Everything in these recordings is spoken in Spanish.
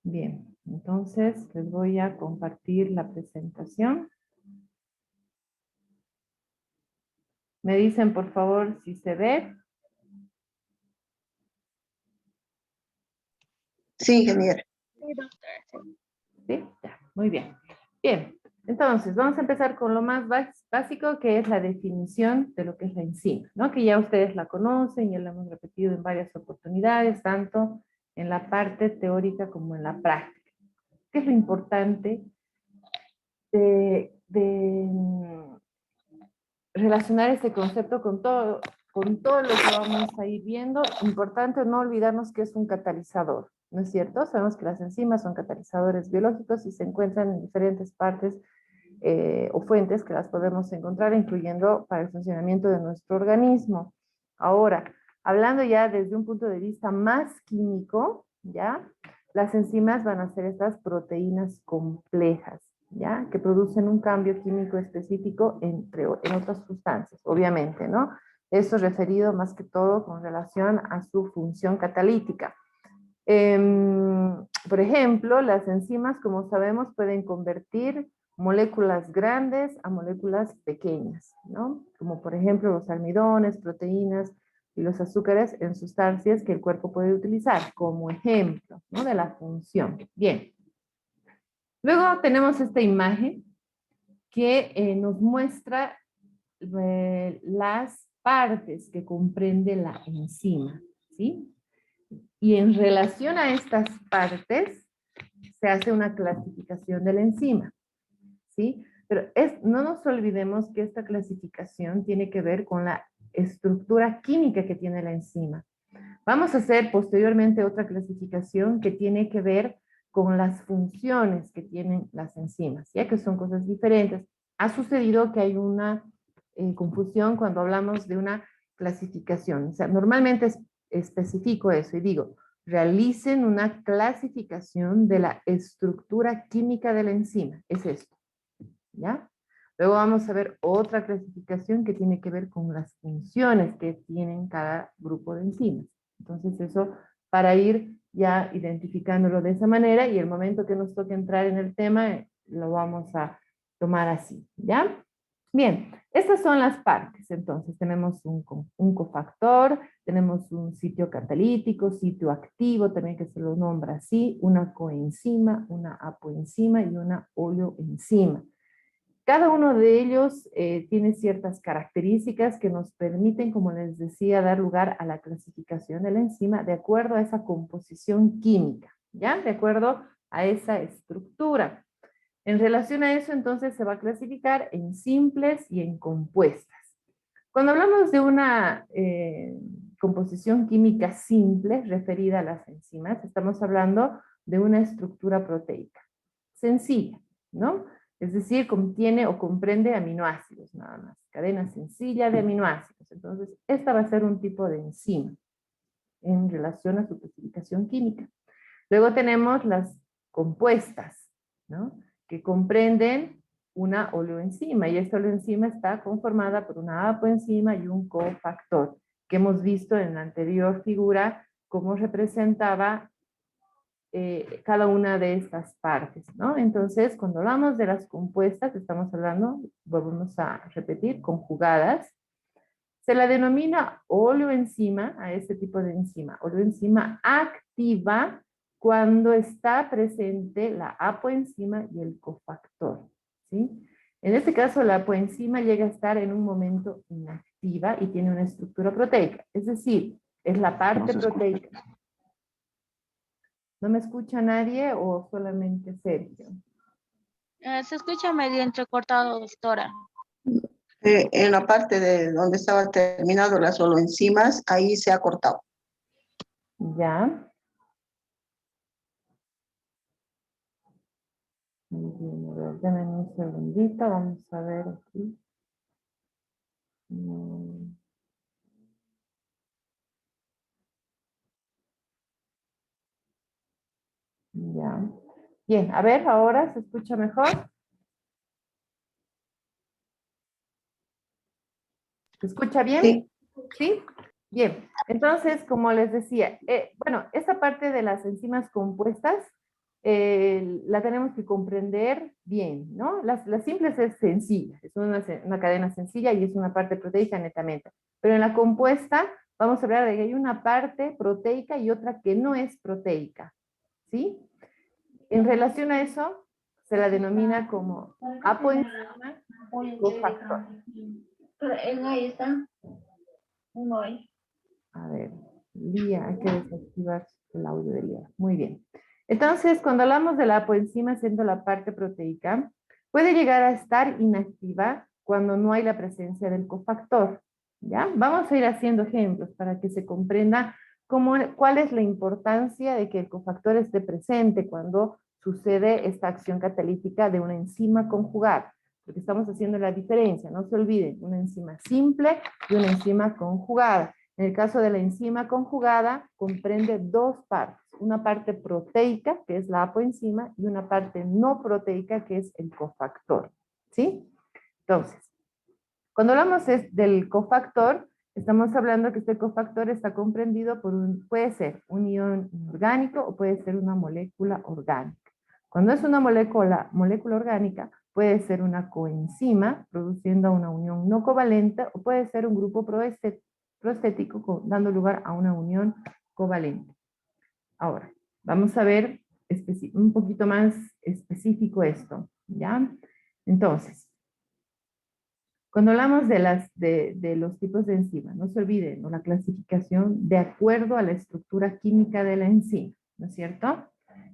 Bien, entonces les voy a compartir la presentación. Me dicen por favor si se ve. Sí, ingeniero. ¿Sí? Ya, muy bien. Bien, entonces vamos a empezar con lo más básico, que es la definición de lo que es la enzima, ¿no? Que ya ustedes la conocen, ya la hemos repetido en varias oportunidades, tanto en la parte teórica como en la práctica. ¿Qué es lo importante de relacionar este concepto con todo lo que vamos a ir viendo? Importante no olvidarnos que es un catalizador, ¿no es cierto? Sabemos que las enzimas son catalizadores biológicos y se encuentran en diferentes partes o fuentes que las podemos encontrar, incluyendo para el funcionamiento de nuestro organismo. Ahora, hablando ya desde un punto de vista más químico, ¿ya? Las enzimas van a ser estas proteínas complejas, ¿ya? Que producen un cambio químico específico en otras sustancias, obviamente, ¿no? Esto es referido más que todo con relación a su función catalítica. Por ejemplo, las enzimas, como sabemos, pueden convertir moléculas grandes a moléculas pequeñas, ¿no? Como por ejemplo los almidones, proteínas y los azúcares en sustancias que el cuerpo puede utilizar como ejemplo, ¿no? De la función. Bien. Luego tenemos esta imagen que nos muestra las partes que comprende la enzima, ¿sí? Y en relación a estas partes se hace una clasificación de la enzima, ¿sí? Pero no nos olvidemos que esta clasificación tiene que ver con la estructura química que tiene la enzima. Vamos a hacer posteriormente otra clasificación que tiene que ver con las funciones que tienen las enzimas, ya que son cosas diferentes. Ha sucedido que hay una confusión cuando hablamos de una clasificación. O sea, normalmente especifico eso y digo, realicen una clasificación de la estructura química de la enzima. Es esto, ¿ya? Luego vamos a ver otra clasificación que tiene que ver con las funciones que tienen cada grupo de enzimas. Entonces eso para ir ya identificándolo de esa manera y el momento que nos toque entrar en el tema lo vamos a tomar así, ¿ya? Bien, estas son las partes. Entonces tenemos un cofactor, tenemos un sitio catalítico, sitio activo, también que se lo nombra así, una coenzima, una apoenzima y una oleoenzima. Cada uno de ellos tiene ciertas características que nos permiten, como les decía, dar lugar a la clasificación de la enzima de acuerdo a esa composición química, ¿ya? De acuerdo a esa estructura. En relación a eso, entonces, se va a clasificar en simples y en compuestas. Cuando hablamos de una composición química simple referida a las enzimas, estamos hablando de una estructura proteica sencilla, ¿no? Es decir, contiene o comprende aminoácidos nada más, cadena sencilla de aminoácidos. Entonces, esta va a ser un tipo de enzima en relación a su clasificación química. Luego tenemos las compuestas, ¿no? Que comprenden una oleoenzima, y esta oleoenzima está conformada por una apoenzima y un cofactor, que hemos visto en la anterior figura cómo representaba cada una de estas partes, ¿no? Entonces, cuando hablamos de las compuestas, estamos hablando, volvemos a repetir, conjugadas. Se la denomina oleoenzima a este tipo de enzima, oleoenzima activa, cuando está presente la apoenzima y el cofactor, ¿sí? En este caso, la apoenzima llega a estar en un momento inactiva y tiene una estructura proteica, es decir, es la parte proteica. ¿No me escucha nadie o solamente Sergio? Se escucha medio entrecortado, doctora. En la parte de donde estaba terminado las soloenzimas, ahí se ha cortado. Ya. Muy bien, a ver, denme un segundito, vamos a ver aquí. Ya. Bien, a ver, ahora se escucha mejor. ¿Se escucha bien? Sí. ¿Sí? Bien, entonces, como les decía, bueno, esta parte de las enzimas compuestas la tenemos que comprender bien, ¿no? Las simples es sencilla, es una cadena sencilla y es una parte proteica netamente. Pero en la compuesta vamos a hablar de que hay una parte proteica y otra que no es proteica, ¿sí? En relación a eso, se la denomina como apoenzima cofactor. Ahí está. No hay. A ver, Lía, hay que desactivar el audio de Lía. Muy bien. Entonces, cuando hablamos de la apoenzima siendo la parte proteica, puede llegar a estar inactiva cuando no hay la presencia del cofactor. ¿Ya? Vamos a ir haciendo ejemplos para que se comprenda cuál es la importancia de que el cofactor esté presente cuando sucede esta acción catalítica de una enzima conjugada. Porque estamos haciendo la diferencia, no se olviden, una enzima simple y una enzima conjugada. En el caso de la enzima conjugada, comprende dos partes. Una parte proteica, que es la apoenzima, y una parte no proteica, que es el cofactor. ¿Sí? Entonces, cuando hablamos del cofactor, estamos hablando que este cofactor está comprendido por puede ser un ion inorgánico o puede ser una molécula orgánica. Cuando es una molécula orgánica, puede ser una coenzima produciendo una unión no covalente o puede ser un grupo prostético dando lugar a una unión covalente. Ahora, vamos a ver un poquito más específico esto, ¿ya? Entonces, cuando hablamos de los tipos de enzima, no se olviden, ¿no? La clasificación de acuerdo a la estructura química de la enzima, ¿no es cierto?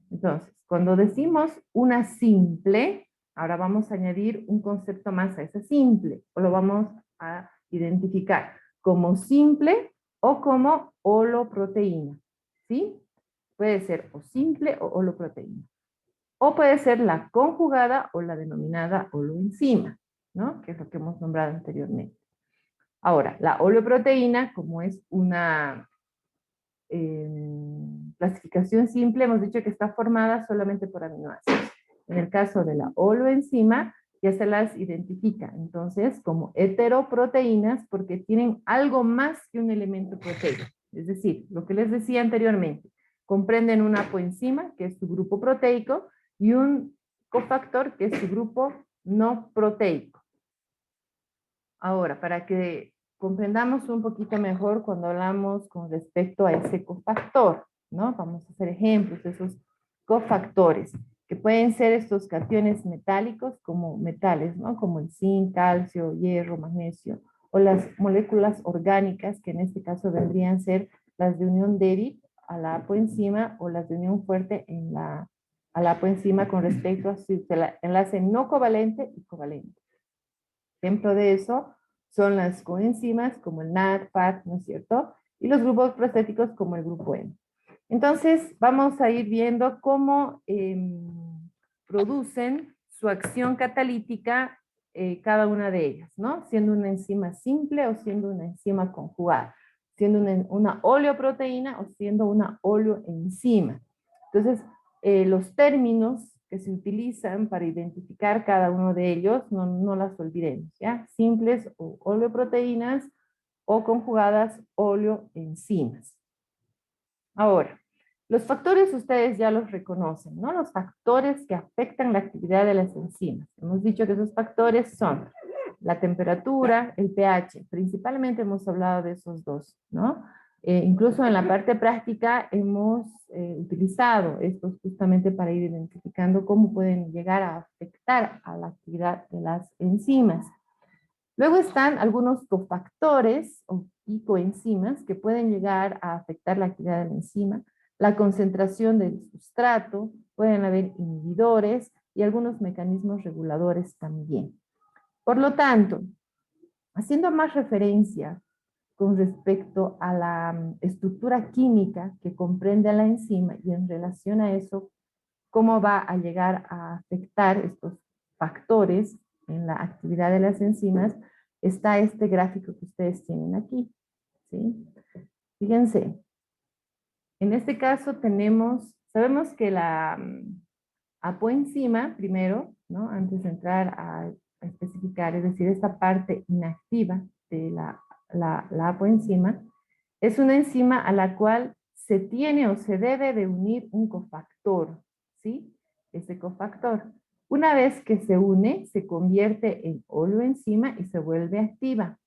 Entonces, cuando decimos una simple, ahora vamos a añadir un concepto más a esa simple, o lo vamos a identificar como simple o como holoproteína, ¿sí? Puede ser o simple o holoproteína. O puede ser la conjugada o la denominada holoenzima, ¿no? Que es lo que hemos nombrado anteriormente. Ahora, la holoproteína, como es una clasificación simple, hemos dicho que está formada solamente por aminoácidos. En el caso de la holoenzima, ya se las identifica, entonces, como heteroproteínas, porque tienen algo más que un elemento proteico. Es decir, lo que les decía anteriormente, comprenden una coenzima, que es su grupo proteico, y un cofactor, que es su grupo no proteico. Ahora, para que comprendamos un poquito mejor cuando hablamos con respecto a ese cofactor, ¿no? Vamos a hacer ejemplos de esos cofactores, que pueden ser estos cationes metálicos como metales, ¿no? Como el zinc, calcio, hierro, magnesio, o las moléculas orgánicas, que en este caso vendrían a ser las de unión débil a la apoenzima o las de unión fuerte a la apoenzima con respecto a su enlace no covalente y covalente. Ejemplo de eso son las coenzimas como el NAD, FAT, ¿no es cierto? Y los grupos prostéticos como el grupo M. Entonces, vamos a ir viendo cómo producen su acción catalítica cada una de ellas, ¿no? Siendo una enzima simple o siendo una enzima conjugada, siendo una oleoproteína o siendo una oleoenzima. Entonces, los términos que se utilizan para identificar cada uno de ellos, no las olvidemos, ¿ya? Simples o oleoproteínas o conjugadas oleoenzimas. Ahora, los factores ustedes ya los reconocen, ¿no? Los factores que afectan la actividad de las enzimas. Hemos dicho que esos factores son la temperatura, el pH, principalmente hemos hablado de esos dos, ¿no? Incluso en la parte práctica hemos utilizado estos justamente para ir identificando cómo pueden llegar a afectar a la actividad de las enzimas. Luego están algunos cofactores y coenzimas que pueden llegar a afectar la actividad de la enzima, la concentración del sustrato, pueden haber inhibidores y algunos mecanismos reguladores también. Por lo tanto, haciendo más referencia con respecto a la estructura química que comprende a la enzima y en relación a eso, cómo va a llegar a afectar estos factores en la actividad de las enzimas, está este gráfico que ustedes tienen aquí, ¿sí? Fíjense, en este caso sabemos que la apoenzima, primero, ¿no? Antes de entrar a especificar, es decir, esta parte inactiva de la apoenzima, es una enzima a la cual se tiene o se debe de unir un cofactor, ¿sí? Ese cofactor. Una vez que se une, se convierte en oleoenzima y se vuelve activa,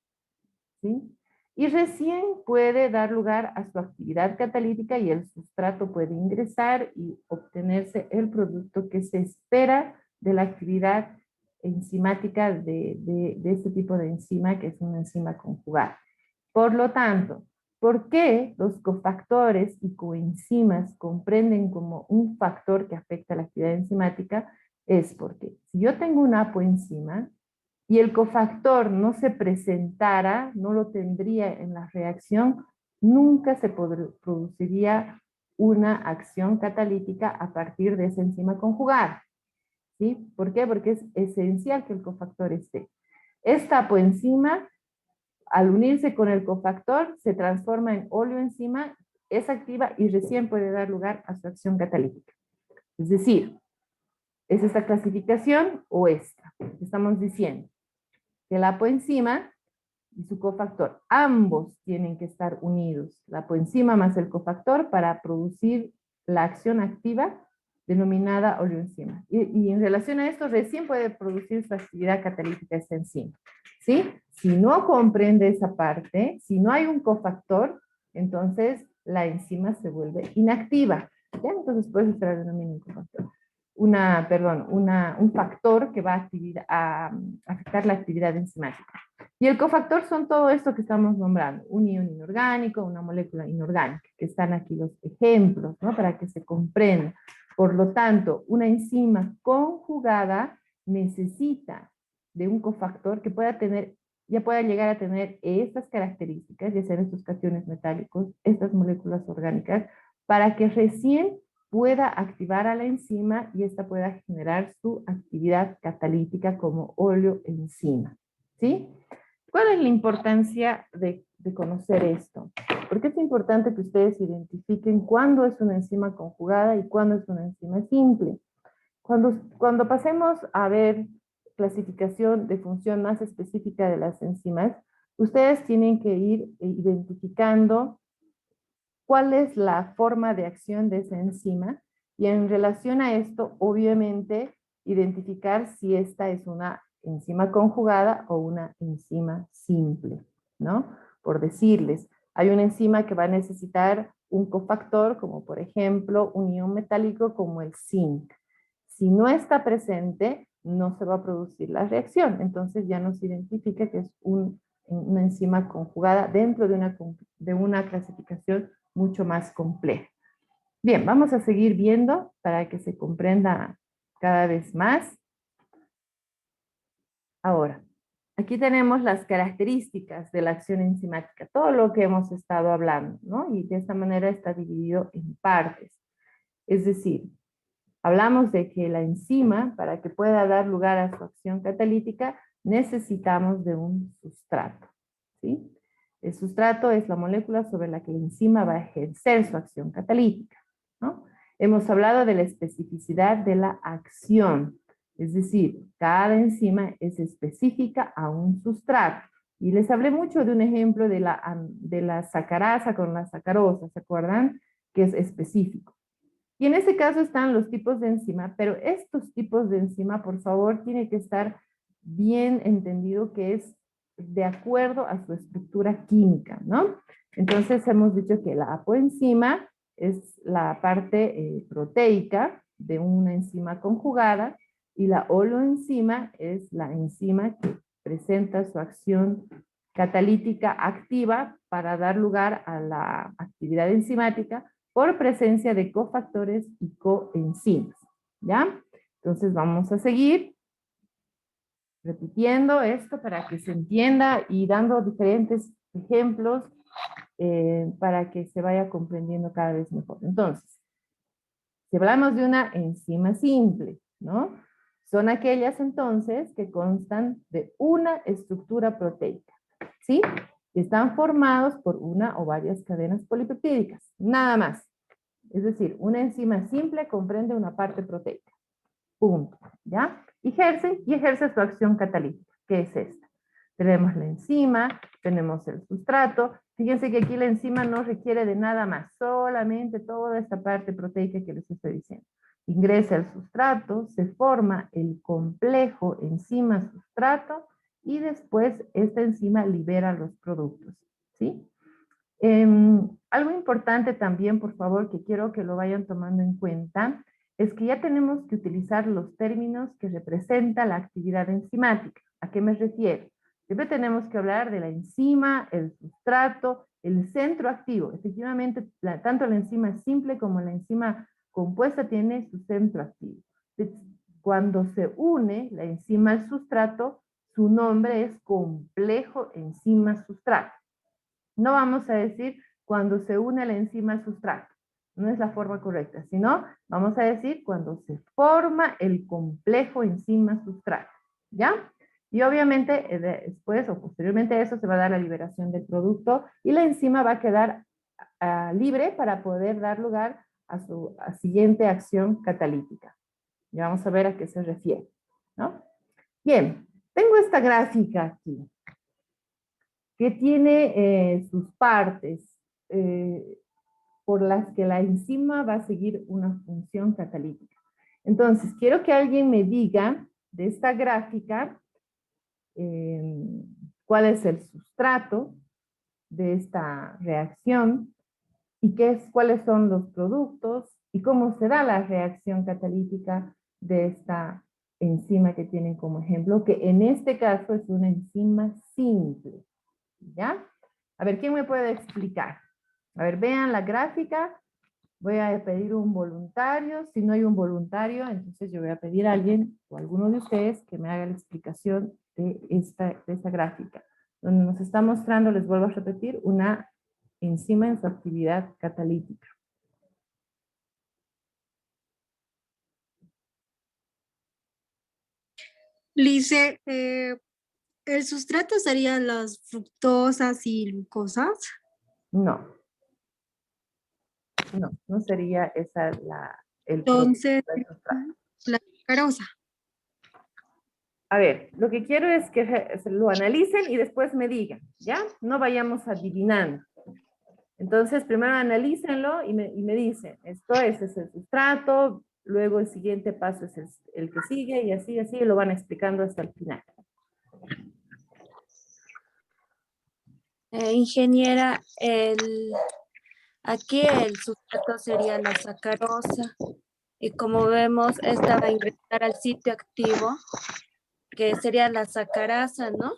¿sí? Y recién puede dar lugar a su actividad catalítica y el sustrato puede ingresar y obtenerse el producto que se espera de la actividad enzimática de este tipo de enzima, que es una enzima conjugada. Por lo tanto, ¿por qué los cofactores y coenzimas comprenden como un factor que afecta la actividad enzimática? Es porque si yo tengo una apoenzima y el cofactor no se presentara, no lo tendría en la reacción, nunca se produciría una acción catalítica a partir de esa enzima conjugada. ¿Sí? ¿Por qué? Porque es esencial que el cofactor esté. Esta apoenzima, al unirse con el cofactor, se transforma en oleoenzima, es activa y recién puede dar lugar a su acción catalítica. Es decir, ¿es esta clasificación o esta? Estamos diciendo que la apoenzima y su cofactor, ambos tienen que estar unidos, la apoenzima más el cofactor, para producir la acción activa denominada oleoenzima. Y en relación a esto, recién puede producir su actividad catalítica esta enzima. ¿Sí? Si no comprende esa parte, si no hay un cofactor, entonces la enzima se vuelve inactiva. ¿Ya? Entonces, por eso se la denomina un cofactor. Un factor que va a afectar la actividad enzimática. Y el cofactor son todo esto que estamos nombrando, un ion inorgánico, una molécula inorgánica, que están aquí los ejemplos, ¿no? Para que se comprenda. Por lo tanto, una enzima conjugada necesita de un cofactor que pueda llegar a tener estas características, ya sean estos cationes metálicos, estas moléculas orgánicas, para que recién pueda activar a la enzima y esta pueda generar su actividad catalítica como oleoenzima. ¿Sí? ¿Cuál es la importancia de conocer esto? Porque es importante que ustedes identifiquen cuándo es una enzima conjugada y cuándo es una enzima simple. Cuando pasemos a ver clasificación de función más específica de las enzimas, ustedes tienen que ir identificando cuál es la forma de acción de esa enzima y en relación a esto, obviamente, identificar si esta es una enzima conjugada o una enzima simple, ¿no? Por decirles, hay una enzima que va a necesitar un cofactor, como por ejemplo un ion metálico como el zinc. Si no está presente, no se va a producir la reacción, entonces ya nos identifica que es una enzima conjugada dentro de una clasificación mucho más compleja. Bien, vamos a seguir viendo para que se comprenda cada vez más. Ahora, aquí tenemos las características de la acción enzimática, todo lo que hemos estado hablando, ¿no? Y de esta manera está dividido en partes. Es decir, hablamos de que la enzima, para que pueda dar lugar a su acción catalítica, necesitamos de un sustrato, ¿sí? El sustrato es la molécula sobre la que la enzima va a ejercer su acción catalítica, ¿no? Hemos hablado de la especificidad de la acción, es decir, cada enzima es específica a un sustrato. Y les hablé mucho de un ejemplo de la sacarasa con la sacarosa, ¿se acuerdan? Que es específico. Y en ese caso están los tipos de enzima, pero estos tipos de enzima, por favor, tiene que estar bien entendido que es de acuerdo a su estructura química, ¿no? Entonces hemos dicho que la apoenzima es la parte proteica de una enzima conjugada y la oleoenzima es la enzima que presenta su acción catalítica activa para dar lugar a la actividad enzimática por presencia de cofactores y coenzimas, ¿ya? Entonces vamos a seguir repitiendo esto para que se entienda y dando diferentes ejemplos para que se vaya comprendiendo cada vez mejor. Entonces, si hablamos de una enzima simple, ¿no? Son aquellas entonces que constan de una estructura proteica, ¿sí? Están formados por una o varias cadenas polipeptídicas, nada más. Es decir, una enzima simple comprende una parte proteica. Punto. ¿Ya? Y ejerce su acción catalítica, que es esta. Tenemos la enzima, tenemos el sustrato. Fíjense que aquí la enzima no requiere de nada más, solamente toda esta parte proteica que les estoy diciendo. Ingresa al sustrato, se forma el complejo enzima-sustrato y después esta enzima libera los productos, ¿sí? Algo importante también, por favor, que quiero que lo vayan tomando en cuenta, es que ya tenemos que utilizar los términos que representa la actividad enzimática. ¿A qué me refiero? Siempre tenemos que hablar de la enzima, el sustrato, el centro activo. Efectivamente, tanto la enzima simple como la enzima compuesta tiene su centro activo. Cuando se une la enzima al sustrato, su nombre es complejo enzima-sustrato. No vamos a decir cuando se une la enzima al sustrato. No es la forma correcta, sino vamos a decir cuando se forma el complejo enzima-sustrato. ¿Ya? Y obviamente después o posteriormente a eso se va a dar la liberación del producto y la enzima va a quedar libre para poder dar lugar a su siguiente acción catalítica. Ya vamos a ver a qué se refiere, ¿no? Bien, tengo esta gráfica aquí que tiene sus partes por las que la enzima va a seguir una función catalítica. Entonces, quiero que alguien me diga de esta gráfica cuál es el sustrato de esta reacción y cuáles son los productos y cómo se da la reacción catalítica de esta enzima que tienen como ejemplo, que en este caso es una enzima simple. ¿Ya? A ver, ¿quién me puede explicar? A ver, vean la gráfica. Voy a pedir un voluntario. Si no hay un voluntario, entonces yo voy a pedir a alguien o a alguno de ustedes que me haga la explicación de esta gráfica, donde nos está mostrando, les vuelvo a repetir, una enzima en su actividad catalítica. Lice, el sustrato serían las fructosas y glucosas. No. No, no sería esa el Entonces, producto del sustrato. la sacarosa. A ver, lo que quiero es que lo analicen y después me digan, ¿ya? No vayamos adivinando. Entonces, primero analícenlo y me dicen, ese es el sustrato, luego el siguiente paso es el que sigue y así, lo van explicando hasta el final. Ingeniera, aquí el sustrato sería la sacarosa y como vemos, esta va a ingresar al sitio activo, que sería la sacarasa, ¿no?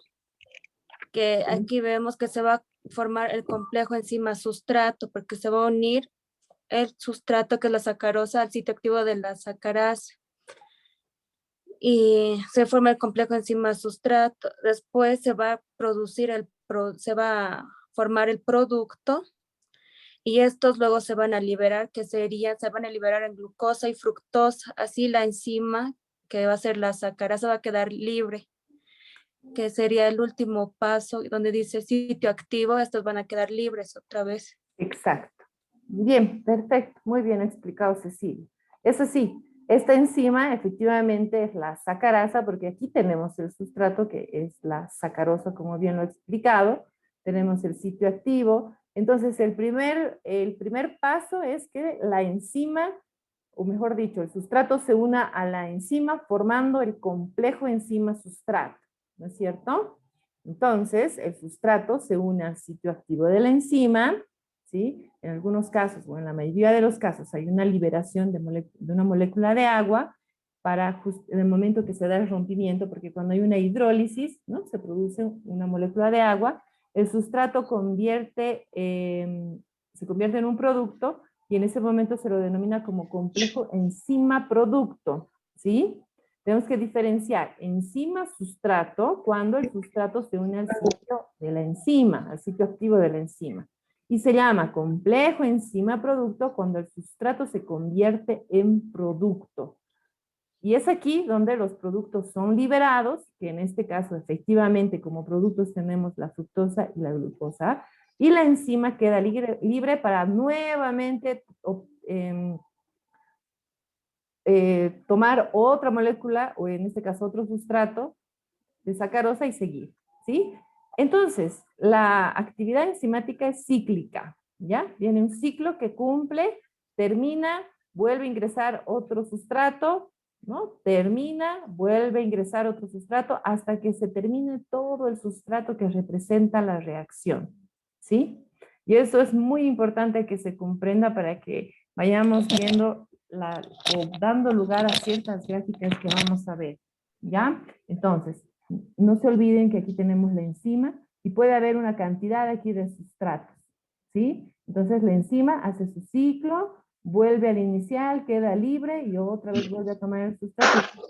Que aquí vemos que se va a formar el complejo enzima sustrato, porque se va a unir el sustrato, que es la sacarosa, al sitio activo de la sacarasa. Y se forma el complejo enzima sustrato. Después se va a producir se va a formar el producto y estos luego se van a liberar, se van a liberar en glucosa y fructosa. Así la enzima, que va a ser la sacarasa, va a quedar libre, que sería el último paso, donde dice sitio activo, estos van a quedar libres otra vez. Exacto. Bien, perfecto. Muy bien explicado, Cecilia. Eso sí, esta enzima efectivamente es la sacarasa, porque aquí tenemos el sustrato que es la sacarosa, como bien lo he explicado. Tenemos el sitio activo. Entonces, el primer paso es que la enzima, o mejor dicho, el sustrato se una a la enzima formando el complejo enzima-sustrato, ¿no es cierto? Entonces, el sustrato se une al sitio activo de la enzima, ¿sí? En algunos casos, o en la mayoría de los casos, hay una liberación de una molécula de agua en el momento que se da el rompimiento, porque cuando hay una hidrólisis, ¿no? Se produce una molécula de agua, el sustrato se convierte en un producto, y en ese momento se lo denomina como complejo enzima-producto, ¿sí? Tenemos que diferenciar enzima-sustrato cuando el sustrato se une al sitio de la enzima, al sitio activo de la enzima. Y se llama complejo enzima-producto cuando el sustrato se convierte en producto. Y es aquí donde los productos son liberados, que en este caso efectivamente como productos tenemos la fructosa y la glucosa, y la enzima queda libre para nuevamente tomar otra molécula, o en este caso otro sustrato de sacarosa y seguir, ¿sí? Entonces, la actividad enzimática es cíclica, ¿ya? Viene un ciclo que cumple, termina, vuelve a ingresar otro sustrato, ¿no? Termina, vuelve a ingresar otro sustrato hasta que se termine todo el sustrato que representa la reacción, ¿sí? Y eso es muy importante que se comprenda para que vayamos viendo o dando lugar a ciertas gráficas que vamos a ver, ¿ya? Entonces, no se olviden que aquí tenemos la enzima y puede haber una cantidad aquí de sustratos, ¿sí? Entonces la enzima hace su ciclo, vuelve al inicial, queda libre y otra vez vuelve a tomar el sustrato.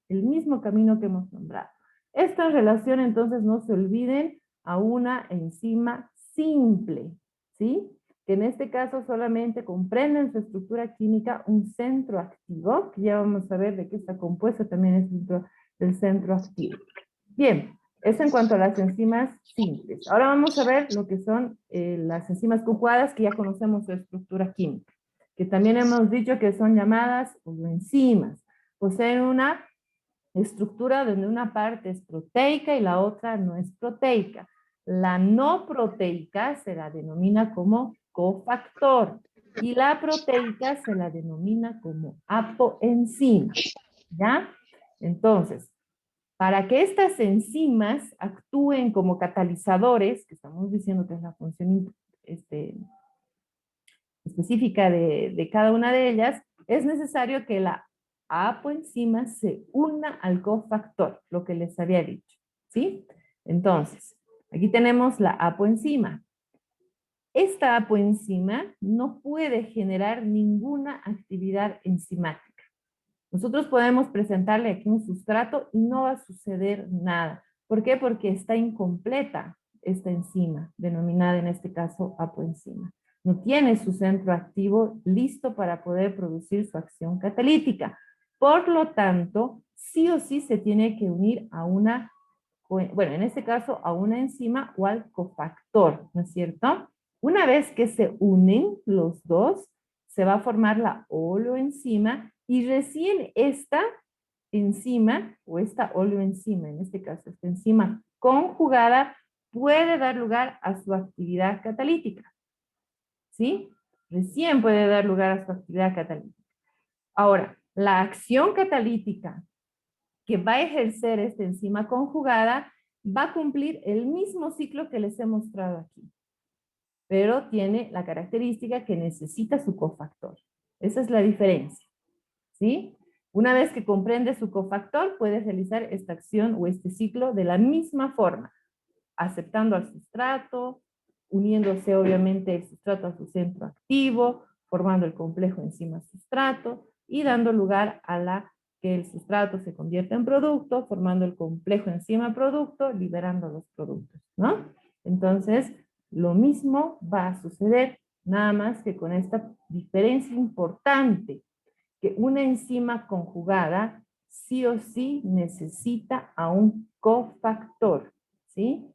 El mismo camino que hemos nombrado. Esto en relación, entonces, no se olviden a una enzima simple, ¿sí? Que en este caso solamente comprende en su estructura química un centro activo, que ya vamos a ver de qué está compuesto también es dentro del centro activo. Bien, eso en cuanto a las enzimas simples. Ahora vamos a ver lo que son las enzimas conjugadas, que ya conocemos su estructura química, que también hemos dicho que son llamadas enzimas. Poseen una estructura donde una parte es proteica y la otra no es proteica. La no proteica se la denomina como cofactor y la proteica se la denomina como apoenzima, ¿ya? Entonces, para que estas enzimas actúen como catalizadores, que estamos diciendo que es la función específica de cada una de ellas, es necesario que la apoenzima se una al cofactor, lo que les había dicho, ¿sí? Entonces, aquí tenemos la apoenzima. Esta apoenzima no puede generar ninguna actividad enzimática. Nosotros podemos presentarle aquí un sustrato y no va a suceder nada. ¿Por qué? Porque está incompleta esta enzima, denominada en este caso apoenzima. No tiene su centro activo listo para poder producir su acción catalítica. Por lo tanto, sí o sí se tiene que unir a una, bueno, en este caso a una enzima o al cofactor, ¿no es cierto? Una vez que se unen los dos, se va a formar la oloenzima y recién esta enzima, o esta oloenzima, en este caso esta enzima conjugada, puede dar lugar a su actividad catalítica. ¿Sí? Recién puede dar lugar a su actividad catalítica. Ahora, la acción catalítica que va a ejercer esta enzima conjugada va a cumplir el mismo ciclo que les he mostrado aquí, pero tiene la característica que necesita su cofactor. Esa es la diferencia, ¿sí? Una vez que comprende su cofactor, puede realizar esta acción o este ciclo de la misma forma, aceptando al sustrato, uniéndose obviamente el sustrato a su centro activo, formando el complejo enzima-sustrato y dando lugar a que el sustrato se convierta en producto, formando el complejo enzima-producto, liberando los productos, ¿no? Entonces, lo mismo va a suceder, nada más que con esta diferencia importante, que una enzima conjugada sí o sí necesita a un cofactor, ¿sí?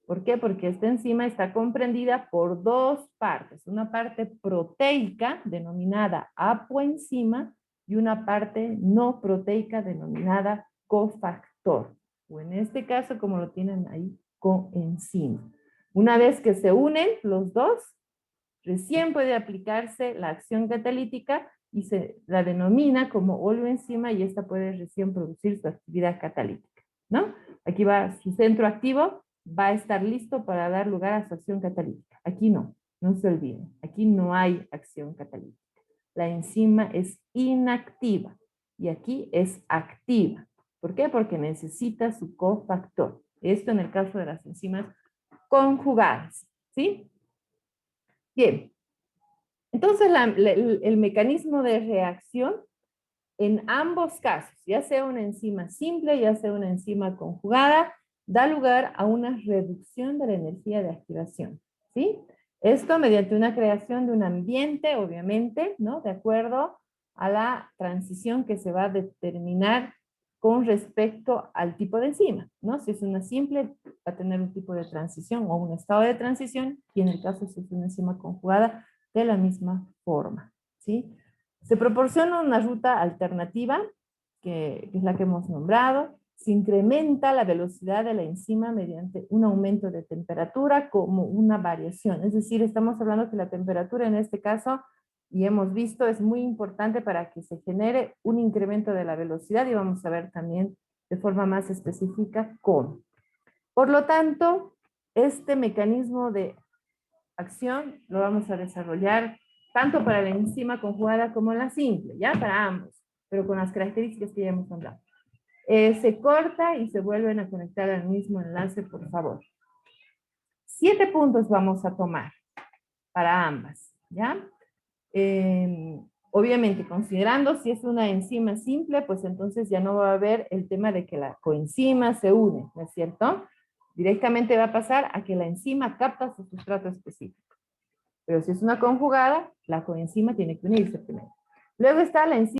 ¿Por qué? Porque esta enzima está comprendida por dos partes, una parte proteica denominada apoenzima y una parte no proteica denominada cofactor, o en este caso, como lo tienen ahí, coenzima. Una vez que se unen los dos, recién puede aplicarse la acción catalítica y se la denomina como oloenzima y esta puede recién producir su actividad catalítica, ¿no? Aquí va su centro activo, va a estar listo para dar lugar a su acción catalítica. Aquí no, no se olviden, aquí no hay acción catalítica. La enzima es inactiva y aquí es activa. ¿Por qué? Porque necesita su cofactor. Esto en el caso de las enzimas conjugadas, ¿sí? Bien, entonces el mecanismo de reacción en ambos casos, ya sea una enzima simple, ya sea una enzima conjugada, da lugar a una reducción de la energía de activación, ¿sí? Esto mediante una creación de un ambiente, obviamente, ¿no? De acuerdo a la transición que se va a determinar con respecto al tipo de enzima, ¿no? Si es una simple, va a tener un tipo de transición o un estado de transición, y en el caso si es una enzima conjugada, de la misma forma, ¿sí? Se proporciona una ruta alternativa, que es la que hemos nombrado. Se incrementa la velocidad de la enzima mediante un aumento de temperatura como una variación. Es decir, estamos hablando que la temperatura en este caso y hemos visto es muy importante para que se genere un incremento de la velocidad y vamos a ver también de forma más específica cómo. Por lo tanto, este mecanismo de acción lo vamos a desarrollar tanto para la enzima conjugada como la simple, ¿ya? Para ambos, pero con las características que ya hemos hablado. Se corta y se vuelven a conectar al mismo enlace, por favor. 7 puntos vamos a tomar para ambas, ¿ya? Obviamente, considerando si es una enzima simple, pues entonces ya no va a haber el tema de que la coenzima se une, ¿no es cierto? Directamente va a pasar a que la enzima capta su sustrato específico. Pero si es una conjugada, la coenzima tiene que unirse primero. Luego está la enzima